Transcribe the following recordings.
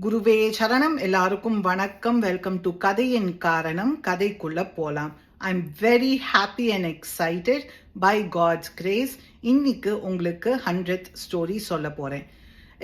குருவே சரணம். எல்லாருக்கும் வணக்கம். வெல்கம் டு கதையின் காரணம். கதைக்குள்ள போலாம். I'm very happy and excited by God's grace. இன்னைக்கு உங்களுக்கு 100th ஸ்டோரி சொல்ல போறேன்.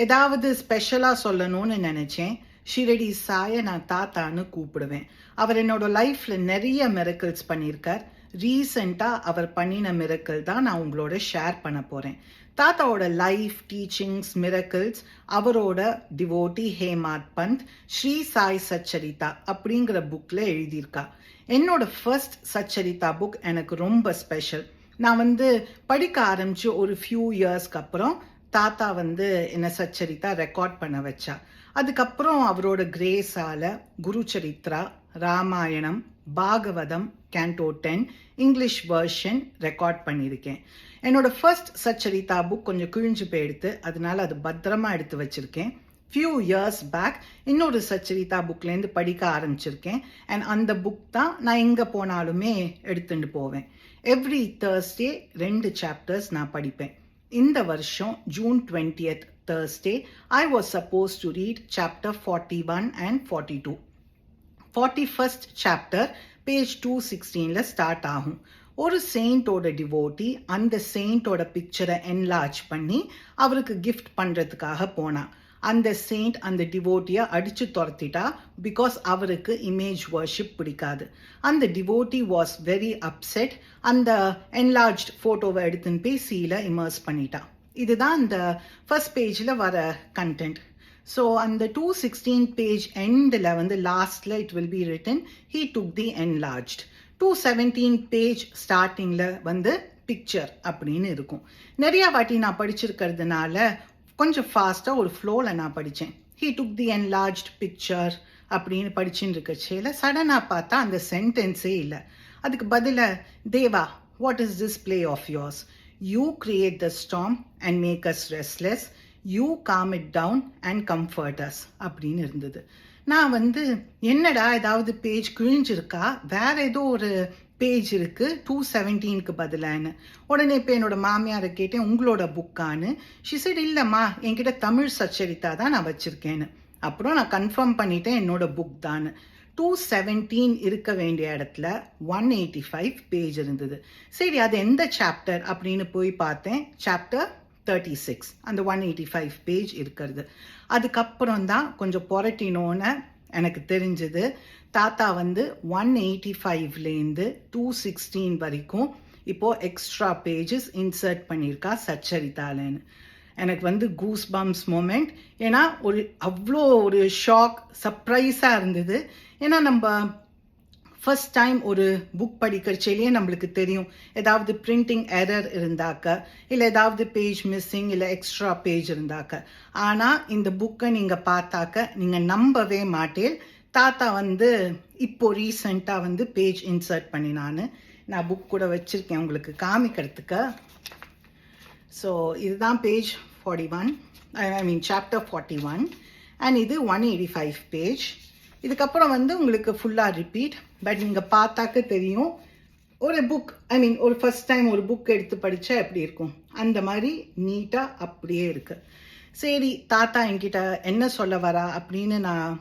ஏதாவது ஸ்பெஷலாக சொல்லணும்னு நினைச்சேன். ஷிரடி சாயை நான் தாத்தான்னு கூப்பிடுவேன். அவர் என்னோட லைஃப்ல நிறைய மிரக்கிள்ஸ் பண்ணியிருக்கார். ரீசெண்டாக அவர் பண்ணின மிரக்கிள் தான் நான் உங்களோட ஷேர் பண்ண போகிறேன். தாத்தாவோட லைஃப், டீச்சிங்ஸ், மிரக்கிள்ஸ் அவரோட டிவோட்டி ஹேமாத் பந்த் ஸ்ரீ சாய் சச்சரிதா அப்படிங்கிற புக்கில் எழுதியிருக்கா. என்னோட ஃபர்ஸ்ட் சச்சரிதா புக் எனக்கு ரொம்ப ஸ்பெஷல். நான் படிக்க ஆரம்பித்து ஒரு ஃபியூ இயர்ஸ்க்கு அப்புறம் தாத்தா என்ன சச்சரிதா ரெக்கார்ட் பண்ண வச்சா. அதுக்கப்புறம் அவரோட கிரேஸால Guru Charitra, Ramayanam, Bhagavatam, canto 10 English version record பண்ணியிருக்கேன். என்னோட ஃபர்ஸ்ட் சச்சரிதா புக் கொஞ்சம் கிழிஞ்சு போயிடுத்து, அதனால அது பத்திரமா எடுத்து வச்சிருக்கேன். ஃபியூ இயர்ஸ் பேக் இன்னொரு சச்சரிதா புக்லேருந்து படிக்க ஆரம்பிச்சிருக்கேன். அண்ட் அந்த புக் தான் நான் எங்கே போனாலுமே எடுத்துட்டு போவேன். எவ்ரி தேர்ஸ்டே 2 சாப்டர்ஸ் நான் படிப்பேன். இந்த வருஷம் June 20th Thursday, I was supposed to read chapter 41 and 42. 41st chapter page 216ல start ஆகும். ஒரு செயின்டோட டிவோட்டி அந்த செயின்டோட பிக்சரை என்லார்ஜ் பண்ணி அவருக்கு கிஃப்ட் பண்ணுறதுக்காக போனா. அந்த செயின்ட் அந்த டிவோட்டியை அடித்து துரத்திட்டா. பிகாஸ் அவருக்கு இமேஜ் வர்ஷிப் பிடிக்காது. அந்த டிவோட்டி வாஸ் வெரி அப்செட். அந்த என்லார்ஜ் ஃபோட்டோவை எடுத்துன்னு போய் சீல இமர்ஸ் பண்ணிட்டா. இதுதான் இந்த ஃபர்ஸ்ட் பேஜில் வர கண்டென்ட். ஸோ அந்த 216 பேஜ் எண்டில் லாஸ்டில் it will be written he took the enlarged. 217 page ஸ்டார்டிங்கில் பிக்சர் அப்படின்னு இருக்கும். நிறையா வாட்டி நான் படிச்சிருக்கிறதுனால கொஞ்சம் ஃபாஸ்ட்டாக ஒரு ஃப்ளோவில் நான் படித்தேன். ஹீ டுக் தி என்லார்ஜ்ட் பிக்சர் அப்படின்னு படிச்சுன்னு இருக்கச்சேல சடனாக பார்த்தா அந்த சென்டென்ஸே இல்லை. அதுக்கு பதிலாக, Deva, what is this play of yours? You create the storm and make us restless. You calm it down and comfort us அப்படின்னு இருந்தது. நான் என்னடா ஏதாவது பேஜ் கிழிஞ்சிருக்கா, வேற ஏதோ ஒரு பேஜ் இருக்கு 217க்கு பதிலான்னு. உடனே இப்போ என்னோட மாமியாரை கேட்டேன், உங்களோட புக்கான்னு. ஷி செட், இல்லைம்மா, என்கிட்ட தமிழ் சச்சரித்தா தான் நான் வச்சிருக்கேன்னு. அப்புறம் நான் கன்ஃபார்ம் பண்ணிட்டேன் என்னோட புக் தான். 217 இருக்க வேண்டிய இடத்துல 185 பேஜ் இருந்தது. சரி, அது எந்த சாப்டர் அப்படின்னு போய் பார்த்தேன். சாப்டர் 36 அந்த 185 பேஜ் இருக்கிறது. அதுக்கப்புறம் தான் கொஞ்சம் புரட்டினோன்னு எனக்கு தெரிஞ்சது. தாத்தா 185லேருந்து 216 வரைக்கும் இப்போ எக்ஸ்ட்ரா பேஜஸ் இன்சர்ட் பண்ணியிருக்கா சச்சரித்தாலன்னு. எனக்கு கூஸ் பம்ஸ் மூமெண்ட். ஏன்னா அவ்வளோ ஒரு ஷாக், சர்ப்ரைஸாக இருந்தது. ஏன்னா நம்ம ஃபர்ஸ்ட் டைம் ஒரு புக் படிக்கிறச்சேலேயே நம்மளுக்கு தெரியும் ஏதாவது பிரிண்டிங் எரர் இருந்தாக்க, இல்லை ஏதாவது பேஜ் மிஸ்ஸிங், இல்லை எக்ஸ்ட்ரா பேஜ் இருந்தாக்க. ஆனால் இந்த புக்கை நீங்கள் பார்த்தாக்க நீங்கள் நம்பவே மாட்டேன். தாத்தா இப்போ ரீசண்டாக பேஜ் இன்சர்ட் பண்ணினான்னு. நான் புக் கூட வச்சுருக்கேன் உங்களுக்கு காமிக்கிறதுக்கு. ஸோ இதுதான் பேஜ் 41, சாப்டர் 41. அண்ட் இது 185 பேஜ். இதுக்கப்புறம் உங்களுக்கு ஃபுல்லாக ரிப்பீட். பட் நீங்கள் பார்த்தாக்க தெரியும் ஒரு புக், ஒரு ஃபர்ஸ்ட் டைம் ஒரு புக் எடுத்து படித்தா எப்படி இருக்கும், அந்த மாதிரி நீட்டாக அப்படியே இருக்குது. சரி, தாத்தா என்கிட்ட என்ன சொல்ல வரா அப்படின்னு நான்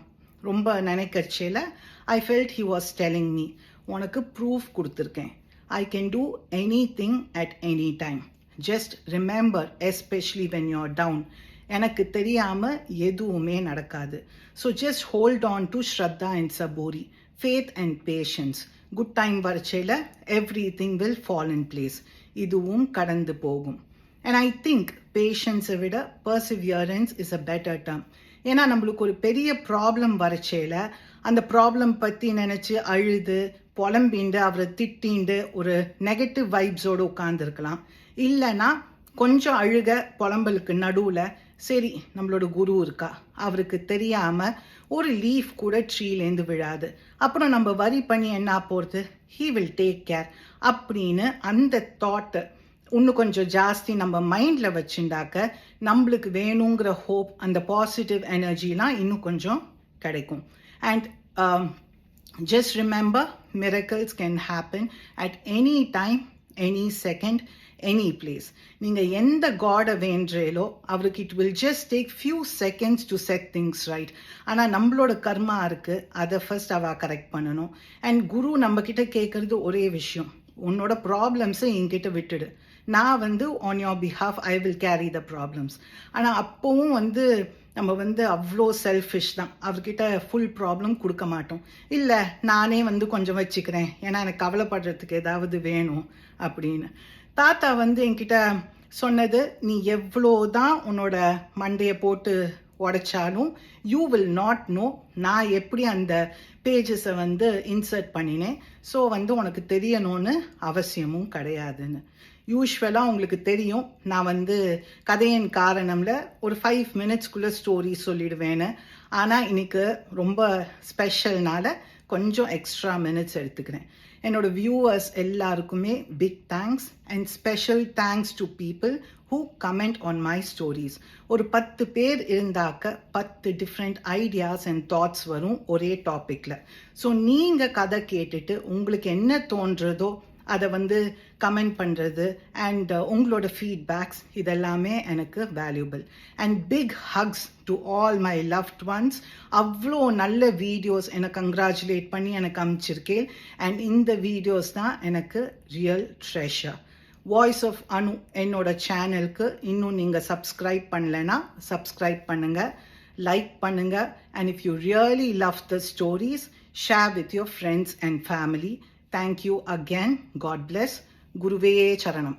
ரொம்ப நினைக்கிறச்சேல I felt he was telling me, உனக்கு ப்ரூஃப் கொடுத்துருக்கேன். I can do anything at any time. Just remember, especially when you are down, எனக்கு தெரியாமல் எதுவுமே நடக்காது. So just hold on to Shraddha and Saburi, faith and patience. Good time வரச்சேல everything will fall in place. இதுவும் கடந்து போகும். And I think பேஷன்ஸை விட perseverance is a better term. ஏன்னா நம்மளுக்கு ஒரு பெரிய ப்ராப்ளம் வரச்சேல அந்த ப்ராப்ளம் பற்றி நினச்சி அழுது புலம்பிண்டு அவரை திட்டிண்டு ஒரு நெகட்டிவ் வைப்ஸோடு உட்காந்துருக்கலாம். இல்லைன்னா கொஞ்சம் அழுக புலம்பலுக்கு நடுவில் சரி நம்மளோட குரு இருக்கா, அவருக்கு தெரியாமல் ஒரு லீஃப் கூட ட்ரீலேருந்து விழாது, அப்புறம் நம்ம வரி பண்ணி என்ன போகிறது, ஹீ வில் டேக் கேர் அப்படின்னு அந்த தாட்டை இன்னும் கொஞ்சம் ஜாஸ்தி நம்ம மைண்டில் வச்சுட்டாக்க நம்மளுக்கு வேணுங்கிற ஹோப், அந்த பாசிட்டிவ் எனர்ஜிலாம் இன்னும் கொஞ்சம் கிடைக்கும். And just remember, miracles can happen at any time, any second, any place. நீங்கள் எந்த காடை வேண்டீங்களோ அவருக்கு it will just take few seconds to set things right. ஆனால் நம்மளோட கர்மா இருக்குது, அதை ஃபர்ஸ்ட் அவள் கரெக்ட் பண்ணணும். அண்ட் குரு நம்மக்கிட்ட கேட்குறது ஒரே விஷயம், உன்னோட ப்ராப்ளம்ஸை என்கிட்ட விட்டுடு, நான் on your behalf I will carry the problems. ஆனால் அப்போவும் நம்ம அவ்வளோ செல்ஃபிஷ் தான், அவர்கிட்ட ஃபுல் ப்ராப்ளம் கொடுக்க மாட்டோம். இல்லை நானே கொஞ்சம் வச்சுக்கிறேன், ஏன்னா எனக்கு கவலைப்படுறதுக்கு ஏதாவது வேணும் அப்படின்னு. தாத்தா என்கிட்ட சொன்னது, நீ எவ்வளோ தான் உன்னோட மண்டையை போட்டு உடைச்சாலும் யூ வில் நாட் நோ நான் எப்படி அந்த பேஜஸை இன்சர்ட் பண்ணினேன். ஸோ உனக்கு தெரியணும்னு அவசியமும் கிடையாதுன்னு. யூஸ்வலாக உங்களுக்கு தெரியும், நான் கதையின் காரணம்ல ஒரு 5 மினிட்ஸ்க்குள்ளே ஸ்டோரி சொல்லிடுவேன்னு. ஆனால் இன்னைக்கு ரொம்ப ஸ்பெஷல்னால கொஞ்சம் எக்ஸ்ட்ரா மினிட்ஸ் எடுத்துக்கிறேன். என்னோட வியூவர்ஸ் எல்லாருக்குமே big thanks and special thanks to people who comment on my stories. ஒரு 10 பேர் இருந்தாக்க 10 டிஃப்ரெண்ட் ஐடியாஸ் அண்ட் தாட்ஸ் வரும் ஒரே டாப்பிக்கில். ஸோ நீங்கள் கதை கேட்டுட்டு உங்களுக்கு என்ன தோன்றதோ அதை கமெண்ட் பண்ணுறது அண்ட் உங்களோட ஃபீட்பேக்ஸ் இதெல்லாமே எனக்கு valuable. And big hugs to all my loved ones. அவ்வளோ நல்ல வீடியோஸ் எனக்கு கங்க்ராச்சுலேட் பண்ணி எனக்கு அனுப்பிச்சிருக்கேன். அண்ட் இந்த வீடியோஸ் தான் எனக்கு ரியல் ட்ரெஷர். வாய்ஸ் ஆஃப் அனு என்னோட சேனலுக்கு இன்னும் நீங்கள் சப்ஸ்கிரைப் பண்ணலைன்னா சப்ஸ்கிரைப் பண்ணுங்கள், லைக் பண்ணுங்கள். And if you really love the stories, share with your friends and family. Thank you again. God bless. Guruve Charanam.